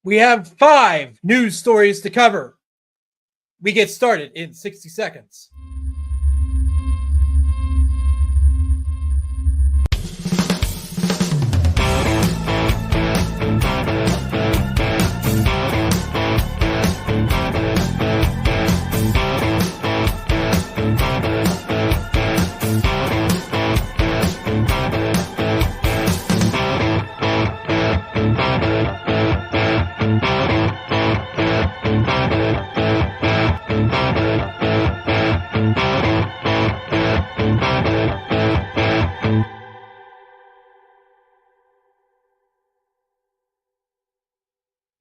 We have 5 news stories to cover. We get started in 60 seconds.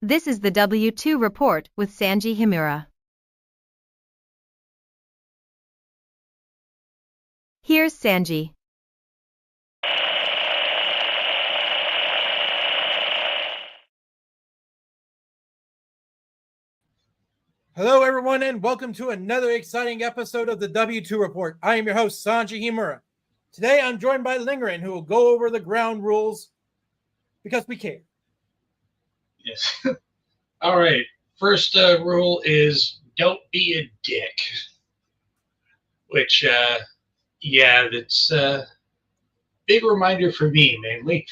This is the W2 report with Sanji Himura. Here's Sanji. Hello, everyone, and welcome to another exciting episode of the W2 Report. I am your host, Sanji Himura. Today, I'm joined by Lingerin, who will go over the ground rules because we care. Yes. All right. First rule is don't be a dick. Which, that's a big reminder for me, mainly.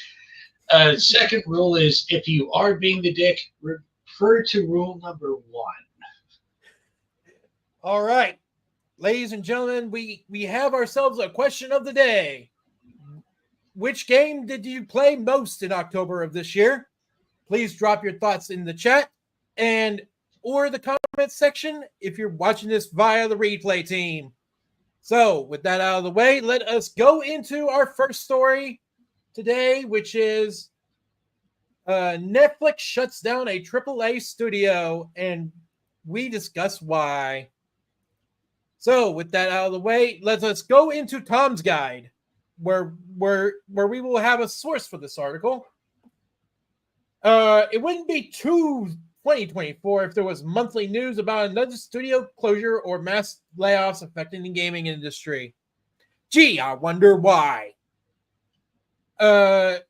Second rule is if you are being the dick, refer to rule number 1. All right. Ladies and gentlemen, we have ourselves a question of the day. Which game did you play most in October of this year? Please drop your thoughts in the chat and or the comment section if you're watching this via the replay team. So, with that out of the way, let us go into our first story today, which is Netflix shuts down a AAA studio, and we discuss why. So, with that out of the way, let us go into Tom's Guide, where we will have a source for this article. It wouldn't be too 2024 if there was monthly news about another studio closure or mass layoffs affecting the gaming industry. Gee, I wonder why. The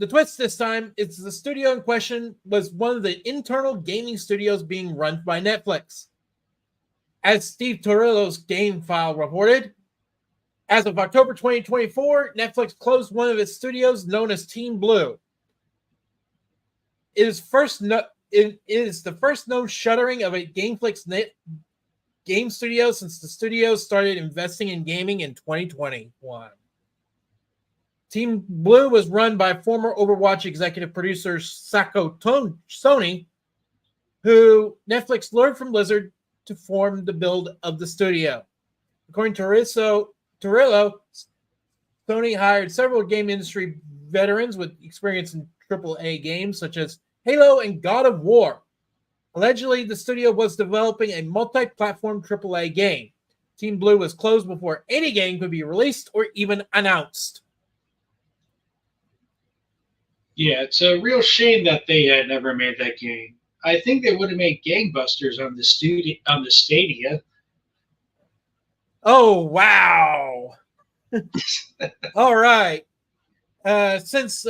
twist this time is the studio in question was one of the internal gaming studios being run by Netflix. As Steve Torillo's Game File reported, as of October 2024, Netflix closed one of its studios known as Team Blue. It is the first known shuttering of a Gameflix game studio since the studio started investing in gaming in 2021. Team Blue was run by former Overwatch executive producer Sako Sony, who Netflix lured from Blizzard to form the build of the studio. According to Torillo, Sony hired several game industry veterans with experience in AAA games such as Halo and God of War. Allegedly, the studio was developing a multi-platform AAA game. Team Blue was closed before any game could be released or even announced. Yeah, it's a real shame that they had never made that game. I think they would have made gangbusters on the Stadia. Oh, wow. All right. Since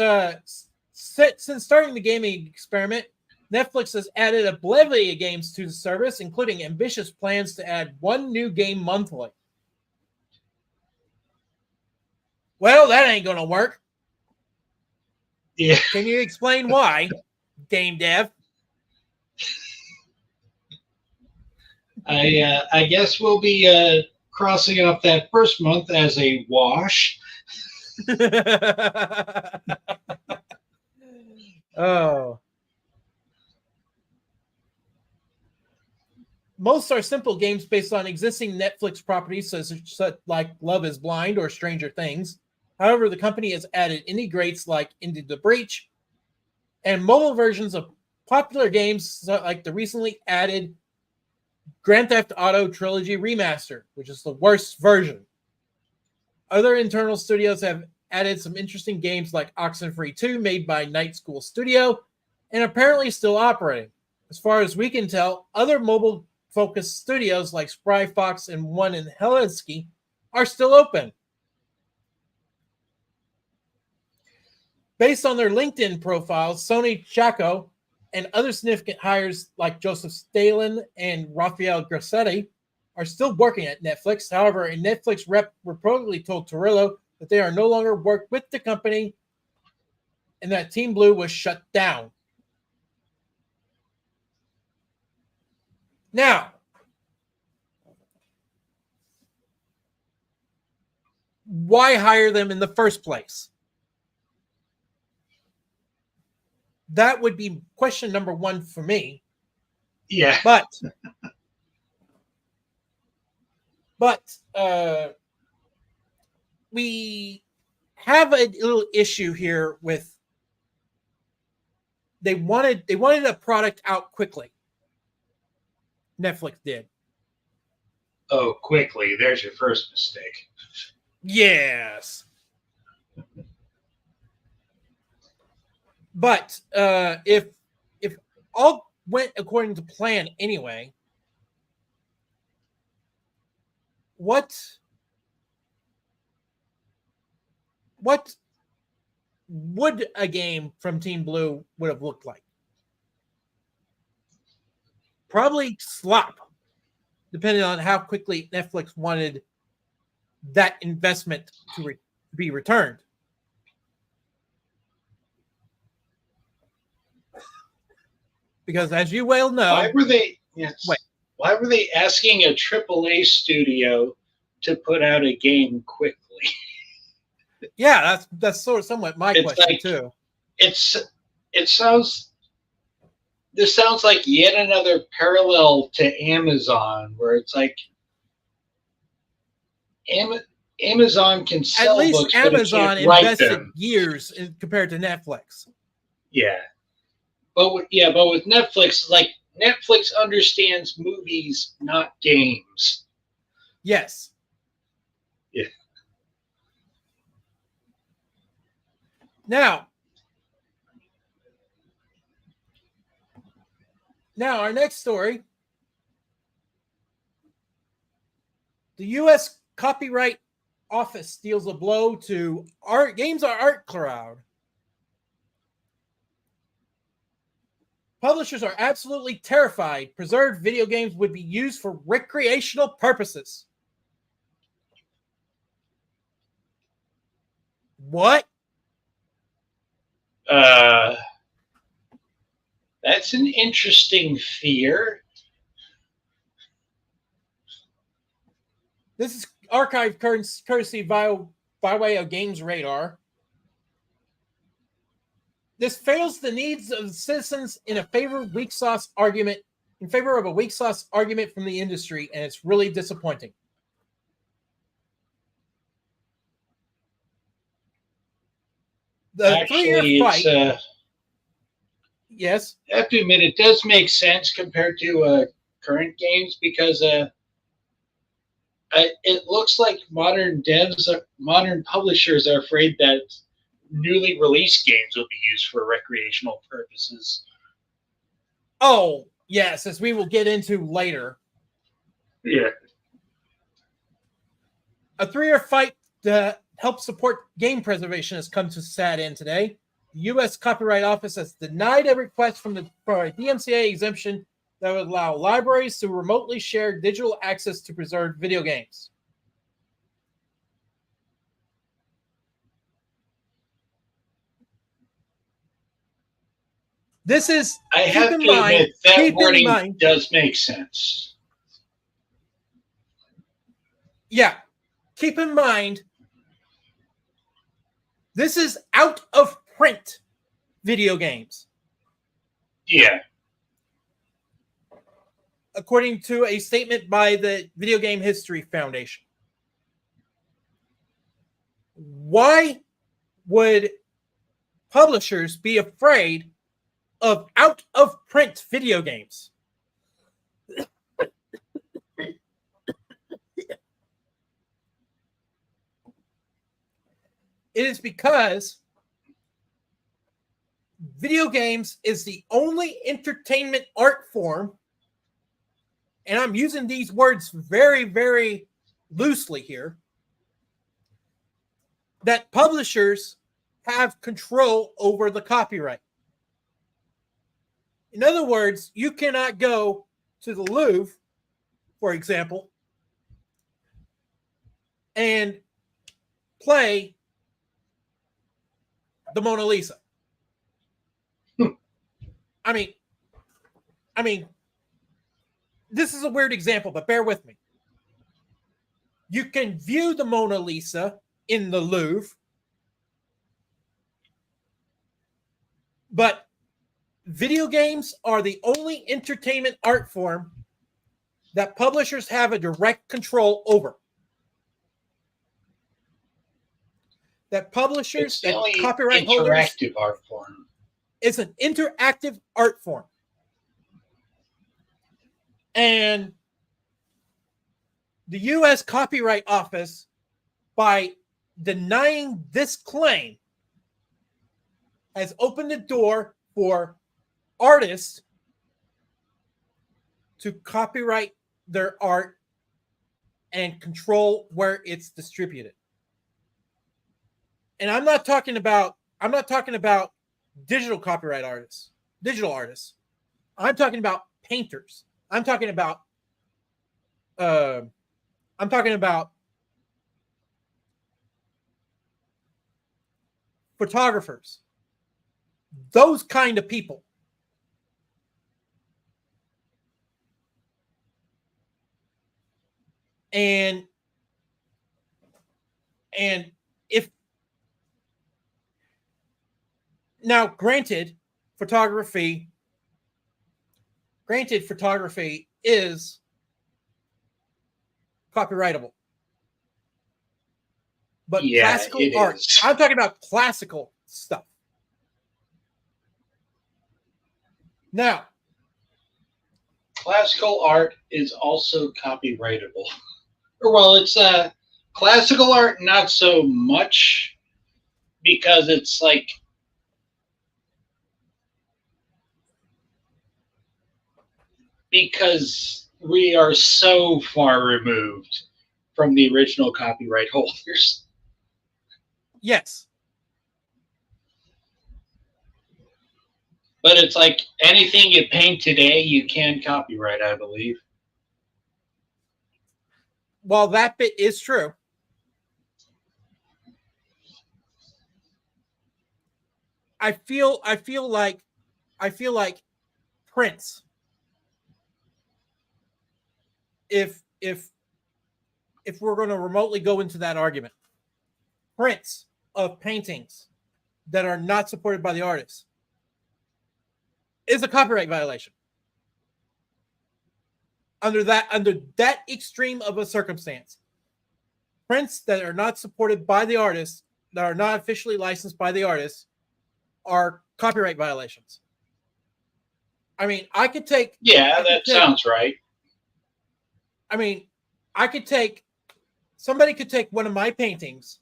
starting the gaming experiment, Netflix has added a bevy of games to the service, including ambitious plans to add one new game monthly. Well, that ain't going to work. Yeah. Can you explain why, game dev? I guess we'll be crossing off that first month as a wash. Oh. Most are simple games based on existing Netflix properties such like Love is Blind or Stranger Things. However, the company has added indie greats like Into the Breach and mobile versions of popular games like the recently added Grand Theft Auto Trilogy Remaster, which is the worst version. Other internal studios have added some interesting games like Oxenfree 2, made by Night School Studio, and apparently still operating. As far as we can tell, other mobile-focused studios like Spry Fox and one in Helsinki are still open. Based on their LinkedIn profiles, Sony Chaco and other significant hires like Joseph Stalin and Rafael Grassetti are still working at Netflix. However, a Netflix rep reportedly told Torillo that they are no longer work with the company and that Team Blue was shut down. Now, why hire them in the first place? That would be question number one for me. Yeah. But we have a little issue here with they wanted a product out quickly. Netflix did. Oh, quickly. There's your first mistake. Yes. But if all went according to plan anyway, what would a game from Team Blue would have looked like? Probably slop, depending on how quickly Netflix wanted that investment to be returned. Because as you well know, why were they asking a AAA studio to put out a game quickly? Yeah, that's sort of somewhat my question too. This sounds like yet another parallel to Amazon, where it's like Amazon can sell at least books, Amazon but it can't invested write them. years compared to Netflix. Yeah, but with Netflix, like Netflix understands movies, not games. Yes. Yeah. Now, our next story. The U.S. Copyright Office deals a blow to Games Art Cloud. Publishers are absolutely terrified preserved video games would be used for recreational purposes. What? That's an interesting fear. This is archive courtesy by way of Games Radar. This fails the needs of citizens in favor of a weak sauce argument from the industry, and it's really disappointing. The 3-year fight. Yes. I have to admit, it does make sense compared to current games because it looks like modern publishers are afraid that newly released games will be used for recreational purposes. Oh, yes, as we will get into later. Yeah. A 3-year fight to help support game preservation has come to a sad end today. The U.S. Copyright Office has denied a request for a DMCA exemption that would allow libraries to remotely share digital access to preserved video games. This is, I have to admit, that wording does make sense. Yeah. Keep in mind, this is out of print video games. Yeah. According to a statement by the Video Game History Foundation. Why would publishers be afraid of out-of-print video games? It is because video games is the only entertainment art form, and I'm using these words very, very loosely here, that publishers have control over the copyright. In other words, you cannot go to the Louvre, for example, and play the Mona Lisa. I mean, this is a weird example, but bear with me. You can view the Mona Lisa in the Louvre, but video games are the only entertainment art form that publishers have a direct control over. That publishers, It's the that only copyright holders, interactive art form. it's an interactive art form. And the U.S. Copyright Office, by denying this claim, has opened the door for artists to copyright their art and control where it's distributed. And I'm not talking about digital copyright artists, digital artists. I'm talking about painters. I'm talking about photographers. Those kind of people. And if now granted photography is copyrightable, but Yeah, classical it art, is. I'm talking about classical stuff. Now, Classical art is also copyrightable. Or well, it's classical art not so much, because it's like because we are so far removed from the original copyright holders. yes, But it's like anything you paint today, you can copyright, I believe. while that bit is true, I feel like Prince, if we're going to remotely go into that argument, prints of paintings that are not supported by the artist is a copyright violation. Under that extreme of a circumstance, prints that are not supported by the artist, that are not officially licensed by the artist, are copyright violations. I mean, Sounds right. I mean, somebody could take one of my paintings,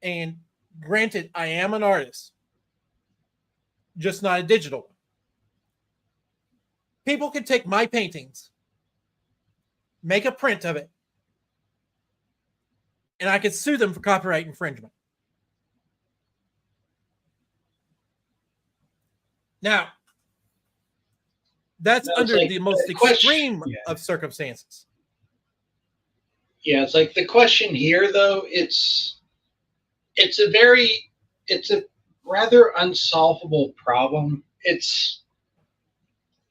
and granted, I am an artist, just not a digital one. People can take my paintings, make a print of it, and I could sue them for copyright infringement. Now, that's under like the most extreme of circumstances. Yeah, it's like the question here, though. It's a rather unsolvable problem. It's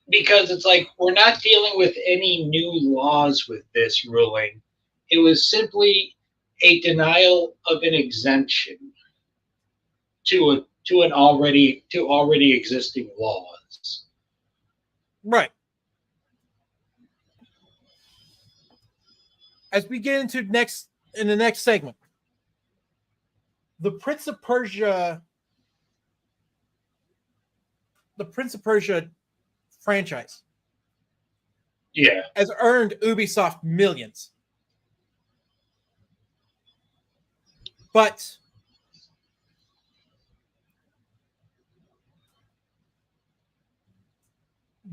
because it's like we're not dealing with any new laws with this ruling. It was simply a denial of an exemption to already existing laws. Right. As we get into the next segment, the Prince of Persia franchise, Yeah, has earned Ubisoft millions. But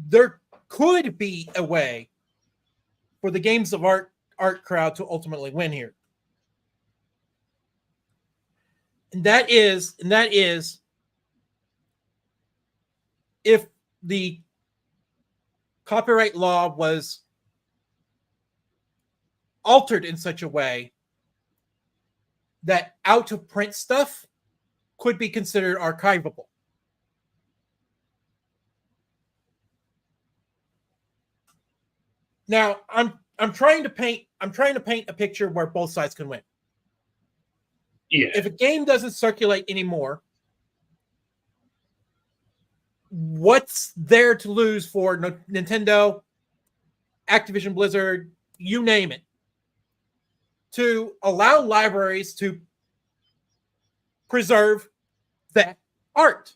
there could be a way for the games of art crowd to ultimately win here. And that is if the copyright law was altered in such a way that out-of-print stuff could be considered archivable. Now, I'm trying to paint a picture where both sides can win. Yeah. If a game doesn't circulate anymore, what's there to lose for Nintendo, Activision Blizzard, you name it, to allow libraries to preserve that art?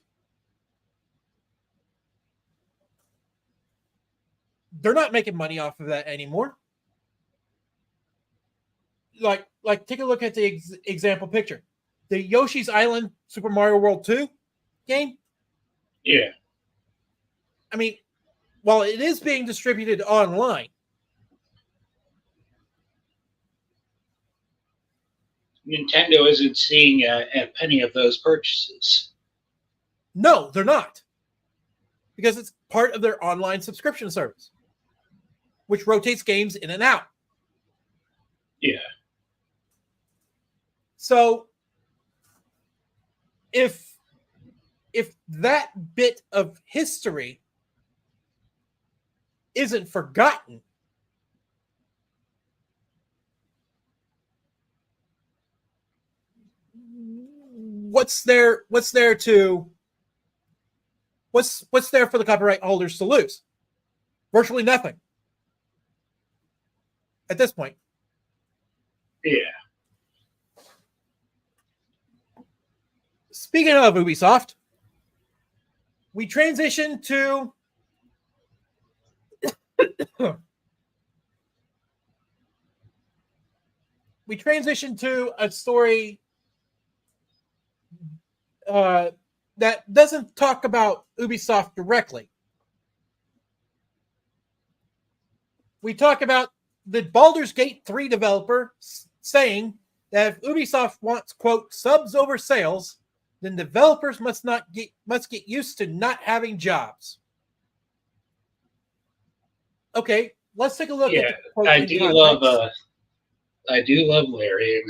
They're not making money off of that anymore. Like take a look at the example picture. The Yoshi's Island Super Mario World 2 game. Yeah. I mean, while it is being distributed online, Nintendo isn't seeing a penny of those purchases. no, they're not. Because it's part of their online subscription service, which rotates games in and out. Yeah. So if that bit of history isn't forgotten, what's there for the copyright holders to lose? Virtually nothing at this point. Yeah. Speaking of Ubisoft, we transition to a story that doesn't talk about Ubisoft directly. We talk about the Baldur's Gate 3 developer saying that if Ubisoft wants, quote, subs over sales, then developers must get used to not having jobs. Okay, let's take a look at the quote. I do love Larry.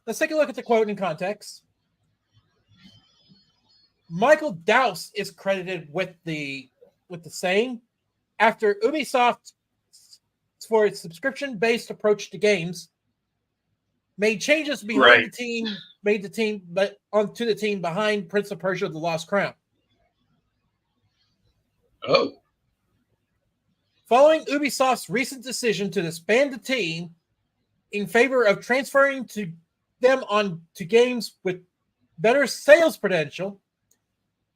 Let's take a look at the quote in context. Michael Dowse is credited with the saying, after Ubisoft, for its subscription-based approach to games, made changes behind the team, onto the team behind Prince of Persia: The Lost Crown. Oh. Following Ubisoft's recent decision to disband the team in favor of transferring them on to games with better sales potential,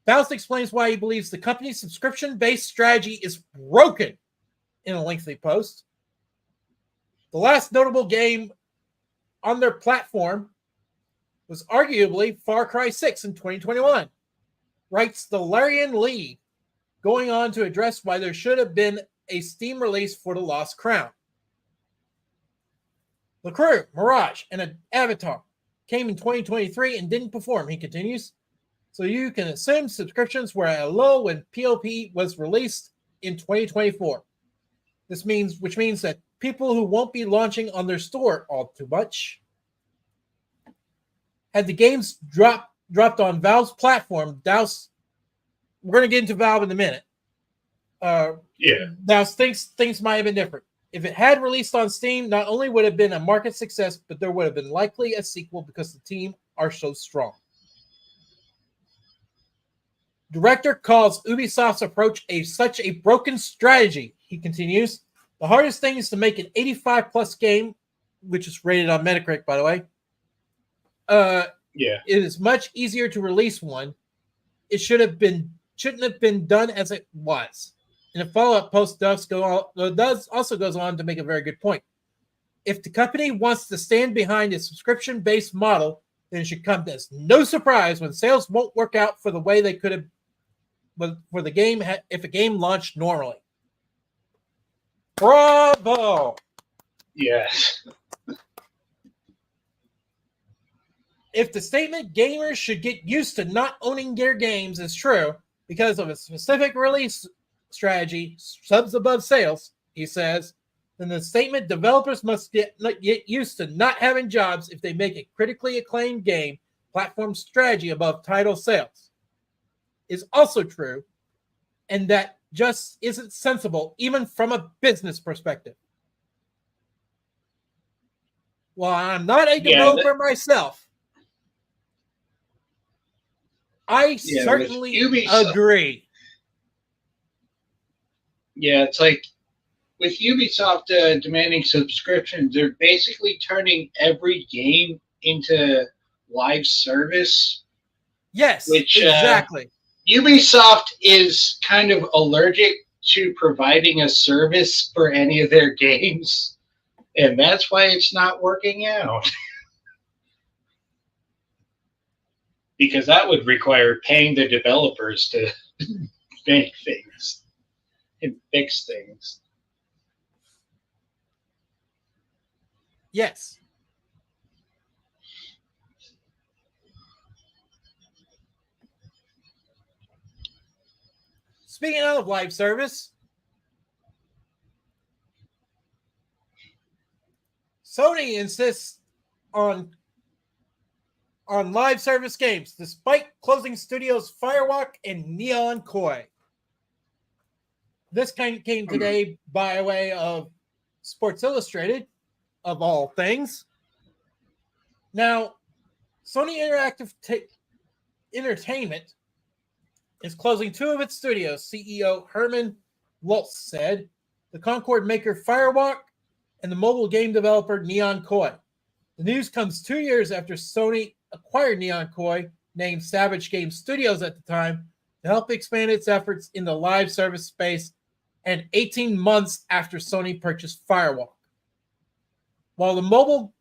Faust explains why he believes the company's subscription-based strategy is broken in a lengthy post. The last notable game on their platform was arguably Far Cry 6 in 2021, writes the Larian Lead, going on to address why there should have been a Steam release for The Lost Crown. The Crew, Mirage, and Avatar came in 2023 and didn't perform, he continues. So you can assume subscriptions were at a low when POP was released in 2024. Which means that people who won't be launching on their store all too much. Had the games dropped on Valve's platform, Dowse, we're going to get into Valve in a minute. Dowse thinks things might have been different. If it had released on Steam, not only would it have been a market success, but there would have been likely a sequel because the team are so strong. Director calls Ubisoft's approach such a broken strategy, he continues. The hardest thing is to make an 85+ game, which is rated on Metacritic, by the way. It is much easier to release one. It shouldn't have been done as it was. In a follow-up post, Dowse also goes on to make a very good point. If the company wants to stand behind a subscription-based model, then it should come as no surprise when sales won't work out for the way they could have for the game if a game launched normally. Bravo! Yes. If the statement gamers should get used to not owning their games is true, because of a specific release strategy, subs above sales, he says, then the statement developers must get used to not having jobs if they make a critically acclaimed game platform strategy above title sales is also true, and that just isn't sensible even from a business perspective. While I'm not a developer myself, I certainly agree. Yeah, it's like with Ubisoft demanding subscriptions, they're basically turning every game into live service. Yes, which, exactly. Ubisoft is kind of allergic to providing a service for any of their games, and that's why it's not working out. Because that would require paying the developers to make things and fix things. Yes. Speaking of live service, Sony insists on live service games despite closing studios Firewalk and Neon Koi. This came today by way of Sports Illustrated, of all things. Now, Sony Interactive Entertainment is closing 2 of its studios, CEO Herman Lutz said, the Concord maker Firewalk and the mobile game developer Neon Koi. The news comes 2 years after Sony acquired Neon Koi, named Savage Game Studios at the time, to help expand its efforts in the live service space, and 18 months after Sony purchased Firewalk. While the mobile...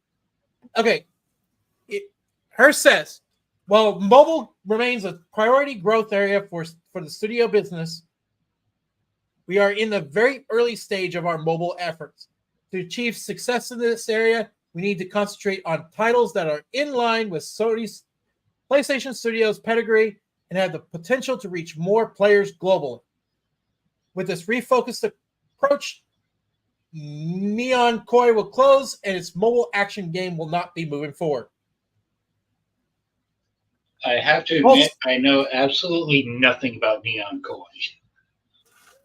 Okay, Her says, while mobile remains a priority growth area for the studio business, we are in the very early stage of our mobile efforts. To achieve success in this area, we need to concentrate on titles that are in line with Sony's PlayStation Studios pedigree and have the potential to reach more players globally. With this refocused approach, Neon Koi will close and its mobile action game will not be moving forward. I have to admit, I know absolutely nothing about Neon Koi.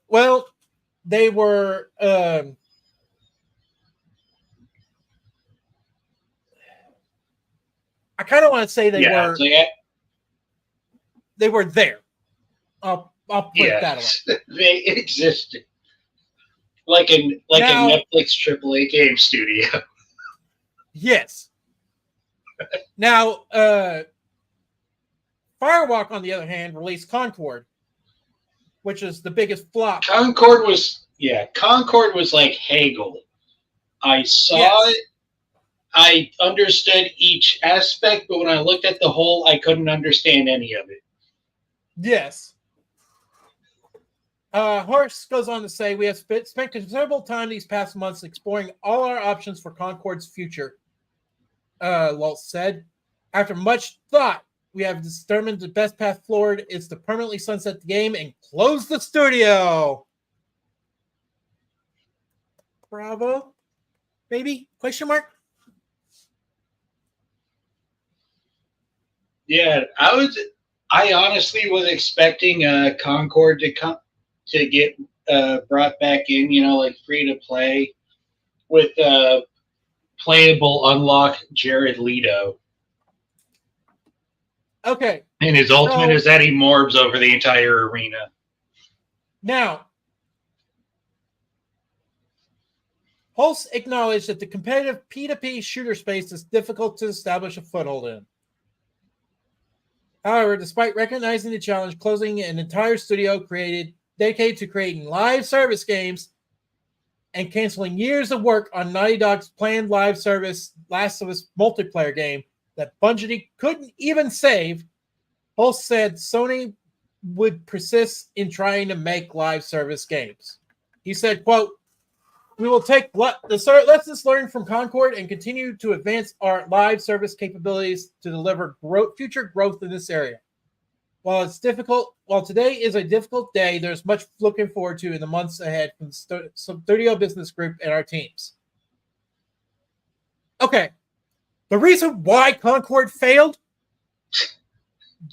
Well, they were... I kind of want to say they were there. I'll put it that way. They existed. Like a Netflix AAA game studio. Yes. Now, Firewalk, on the other hand, released Concord, which is the biggest flop. Concord was like Hegel. I saw it. I understood each aspect, but when I looked at the whole, I couldn't understand any of it. Yes. Horst goes on to say, we have spent considerable time these past months exploring all our options for Concord's future, Lutz said. After much thought, we have determined the best path forward is to permanently sunset the game and close the studio. Bravo? Maybe? Question mark? Yeah, I honestly was expecting Concord to get brought back in, like free to play with playable unlock Jared Leto. Okay. And his ultimate is that he morbs over the entire arena. Now, Holst acknowledged that the competitive P2P shooter space is difficult to establish a foothold in. However, despite recognizing the challenge, closing an entire studio dedicated to creating live service games and canceling years of work on Naughty Dog's planned live service Last of Us multiplayer game that Bungie couldn't even save, Holst said Sony would persist in trying to make live service games. He said, quote, we will take the lessons learned from Concord and continue to advance our live service capabilities to deliver future growth in this area. while today is a difficult day, there's much looking forward to in the months ahead from the Studio Business Group and our teams. Okay, the reason why Concord failed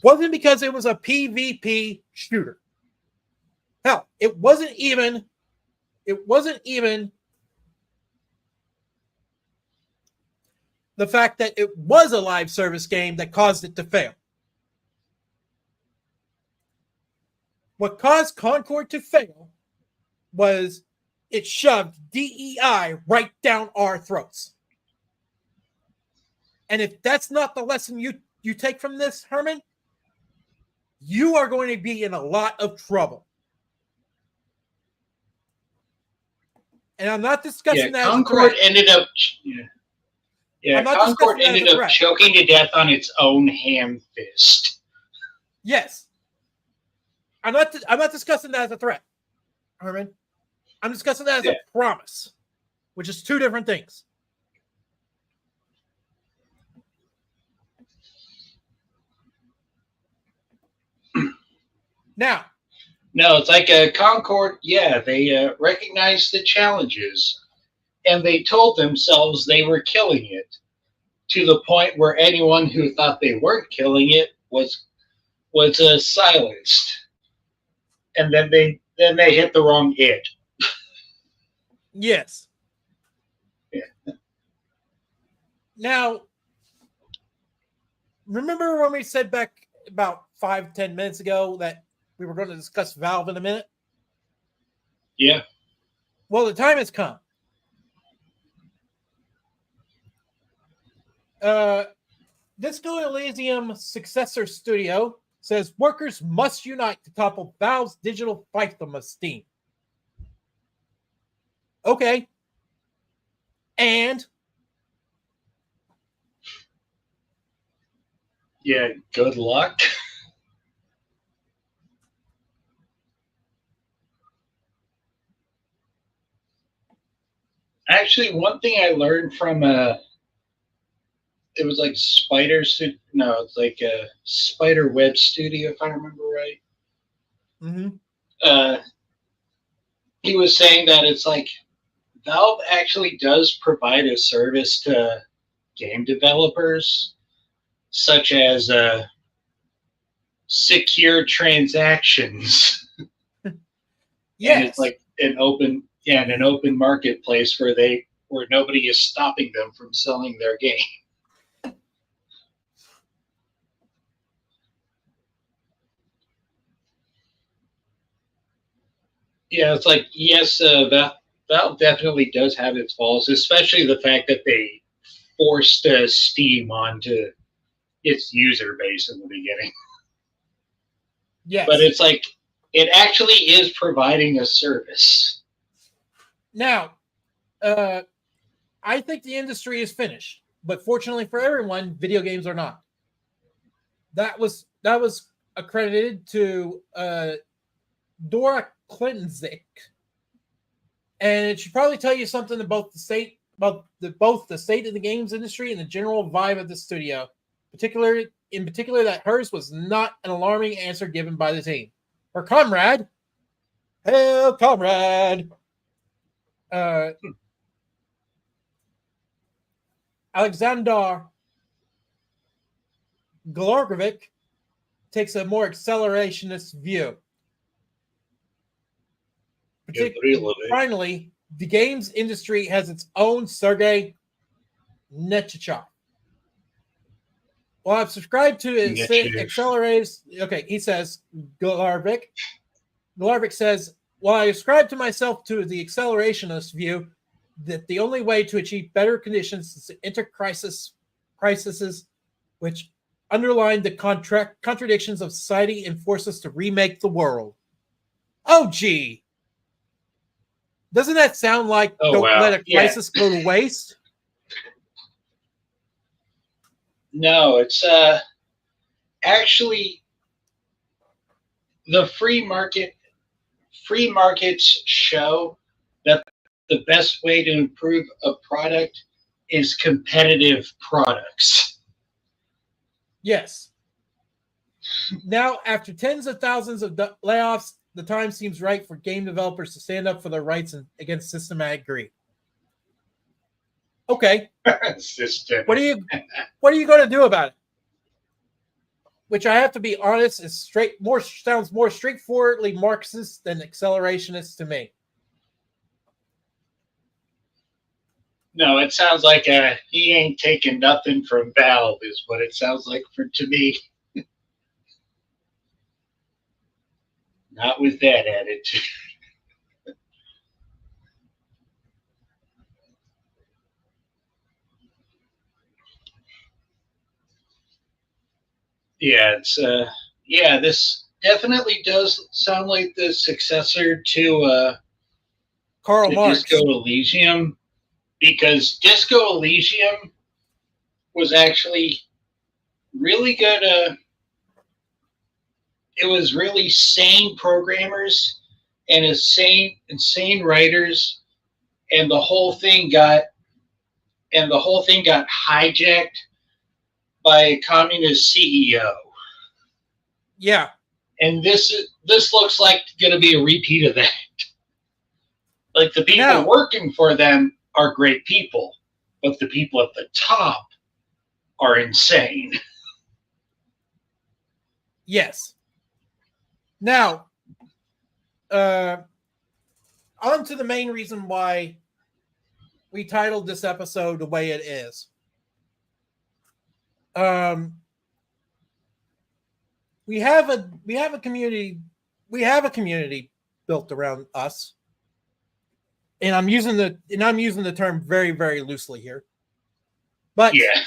wasn't because it was a PvP shooter. Hell, it wasn't even the fact that it was a live service game that caused it to fail. What caused Concord to fail was it shoved DEI right down our throats. And if that's not the lesson you take from this, Herman, you are going to be in a lot of trouble. And I'm not discussing that. Concord ended up. Concord ended up choking to death on its own ham fist. Yes. I'm not discussing that as a threat, Herman. I'm discussing that as a promise, which is two different things. Now. No, it's like Concord, they recognized the challenges, and they told themselves they were killing it, to the point where anyone who thought they weren't killing it was silenced. And then they hit the wrong it. Yes. Yeah. Now, remember when we said back about 5-10 minutes ago that we were going to discuss Valve in a minute? Yeah. Well, the time has come. Disco Elysium successor studio says workers must unite to topple Valve's digital fiefdom of Steam. Okay. And? Yeah, good luck. Actually, one thing I learned from it was like it's like a Spider Web Studio, if I remember right. Mm-hmm. He was saying that it's like Valve actually does provide a service to game developers, such as secure transactions. Yes. And it's like an open marketplace where nobody is stopping them from selling their game. Yeah, it's like, yes, Valve definitely does have its faults, especially the fact that they forced Steam onto its user base in the beginning. Yes. But it's like, it actually is providing a service. Now, I think the industry is finished, but fortunately for everyone, video games are not. That was accredited to Dora Klinzik, and it should probably tell you something about the state of the games industry and the general vibe of the studio. In particular, that hers was not an alarming answer given by the team. Her comrade, hail comrade, Alexander Glorgovic takes a more accelerationist view. Finally, the games industry has its own Sergei Nechachev. Well, I've subscribed to Accelerators. Okay, he says, Glorvic says, well, I ascribe to myself to the accelerationist view that the only way to achieve better conditions is to enter crises which underline the contradictions of society and force us to remake the world. Oh, gee. Doesn't that sound like don't let a crisis go to waste? No, it's actually the free markets show that the best way to improve a product is competitive products. Yes. Now, after tens of thousands of layoffs, the time seems right for game developers to stand up for their rights against systematic greed. Okay, Systemic. what are you going to do about it? Which I have to be honest is sounds more straightforwardly Marxist than accelerationist to me. No, it sounds like he ain't taking nothing from Valve is what it sounds like to me. Not with that attitude. Yeah, this definitely does sound like the successor to Karl Marx. Disco Elysium, because Disco Elysium was actually really good. It was really sane programmers and insane writers, and the whole thing got hijacked by a communist CEO. Yeah. And this looks like going to be a repeat of that. Like, the people working for them are great people, but the people at the top are insane. Yes. Now, on to the main reason why we titled this episode the way it is. We have a community built around us. And I'm using the term very, very loosely here. But yeah,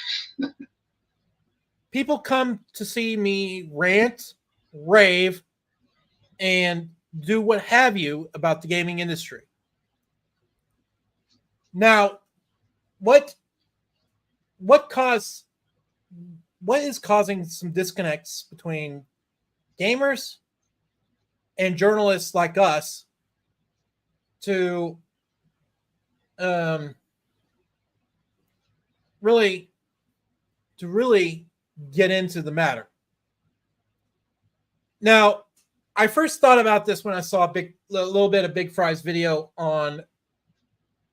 people come to see me rant, rave, and do what have you about the gaming industry. Now, what is causing some disconnects between gamers and journalists like us to really get into the matter? Now, I first thought about this when I saw a little bit of Big Fry's video on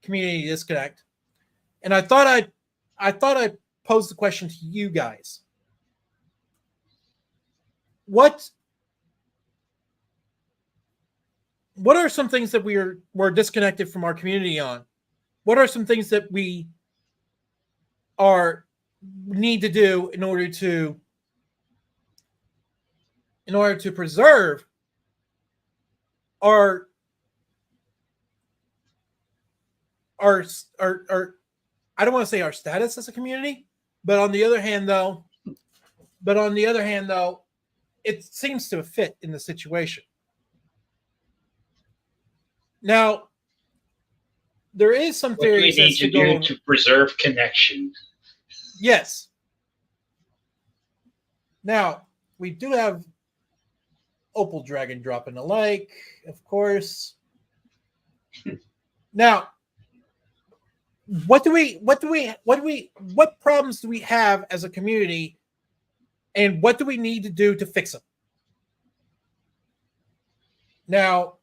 community disconnect, and I thought I'd pose the question to you guys. What are some things that we're disconnected from our community on? What are some things that we need to do in order to preserve our I don't want to say our status as a community, but on the other hand though, it seems to fit in the situation. Now, there is some theories what do we need to preserve connection. Yes. Now, we do have Opal Dragon dropping a like, of course. Now, what problems do we have as a community, and what do we need to do to fix them? Now,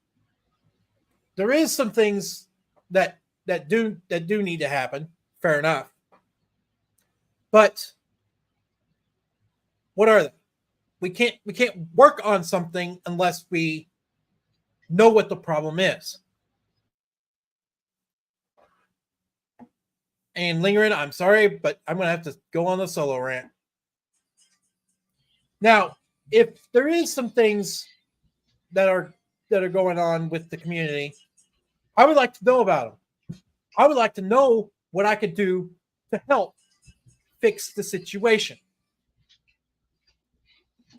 there is some things that do need to happen. Fair enough. But what are they? We can't work on something unless we know what the problem is. And Lingering, I'm sorry, but I'm going to have to go on the solo rant. Now, if there is some things that are going on with the community, I would like to know about them. I would like to know what I could do to help fix the situation.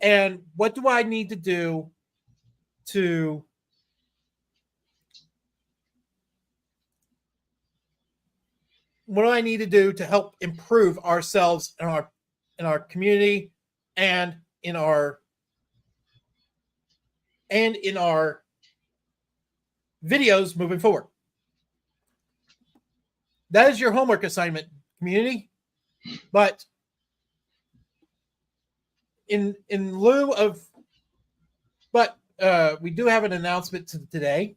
And what do I need to do to help improve ourselves in our community and in our videos moving forward? That is your homework assignment, community. But in lieu of, but we do have an announcement today.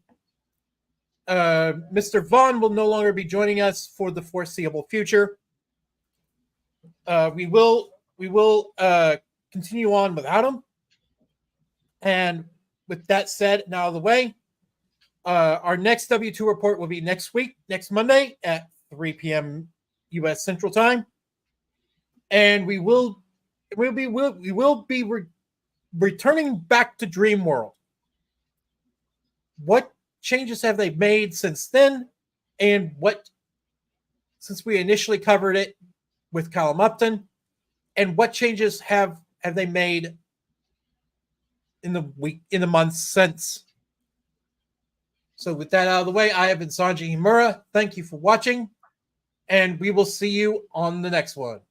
Mr. Vaughn will no longer be joining us for the foreseeable future. We will continue on without him. And with that said, now out of the way, our next W2 report will be next week, next Monday at 3 p.m. U.S. Central Time, and we will be returning back to Dream World. What changes have they made since then, and since we initially covered it with Callum Upton, and what changes have they made in the months since? So with that out of the way, I have been Sanji Himura. Thank you for watching, and we will see you on the next one.